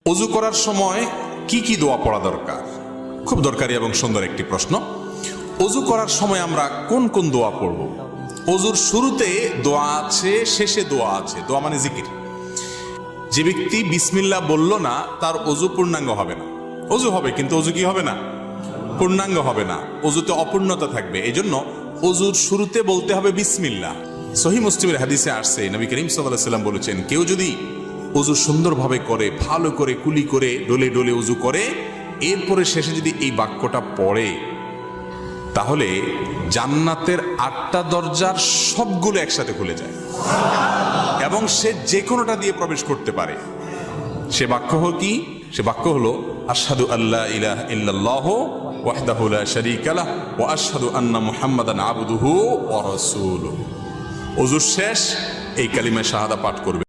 ওযু করার সময় কি কি দোয়া পড়া দরকার? খুব দরকারি এবং সুন্দর একটি প্রশ্ন। ওযু করার সময় আমরা কোন কোন দোয়া পড়ব? ওযুর শুরুতে দোয়া আছে, শেষে দোয়া আছে। দোয়া মানে জিকির। যে ব্যক্তি বিসমিল্লাহ বলল না, তার ওযু পূর্ণাঙ্গ হবে না। ওযু হবে, কিন্তু ওযু কি হবে না? পূর্ণাঙ্গ হবে না। ওযুতে অপূর্ণতা থাকবে। এই জন্য ওযুর শুরুতে বলতে হবে বিসমিল্লাহ। সহিহ মুসলিমের হাদিসে আসছে, নবী করিম সাল্লাল্লাহু আলাইহি ওয়াসাল্লাম বলেছেন, কেউ যদি ওযু সুন্দরভাবে করে, ভালো করে, কুলি করে, ডলে ডলে ওযু করে, এরপরে শেষে যদি এই বাক্যটা পড়ে, তাহলে জান্নাতের 8টা দরজার সবগুলো একসাথে খুলে যায় এবং সে যে কোনোটা দিয়ে প্রবেশ করতে পারে। সে বাক্য হলো কি? সে বাক্য হলো আশহাদু আল্লা ইলাহা ইল্লাল্লাহু ওয়াহদাহু লা শারীকা লাহু ওয়া আশহাদু আন্না মুহাম্মাদান আবদুহু ওয়া রাসূলুহু। ওযু শেষ এই কালিমা শাহাদা পাঠ করবে।